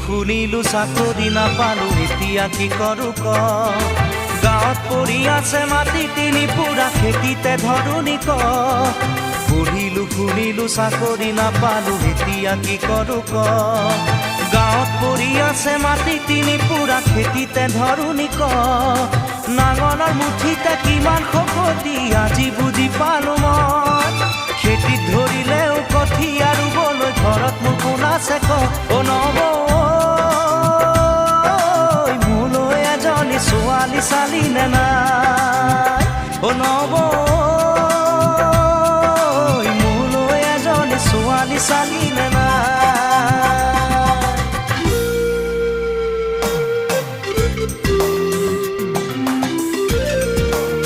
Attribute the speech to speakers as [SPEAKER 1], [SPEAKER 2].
[SPEAKER 1] শুনিলো চাকৰি নাপালো এতিয়া কি কৰো ক গাঁৱত পৰি আছে মাটি তিনি পুৰা খেতিতে ধৰণি ক পঢ়িলো শুনিলো চাকৰি নাপালো এতিয়া কি কৰো ক গাঁৱত পৰি আছে মাটি তিনি পুৰা খেতিতে ধৰণি ক নাঙলৰ মুঠিতে কিমান শকতি আজি বুজি পালো মই খেতিত ধৰিলেও কঠীয়া ৰুবলৈ ঘৰত মোৰ কোন আছে ক অ নব মোলৈ এজনী ছোৱালী চালি নে নাই অ নব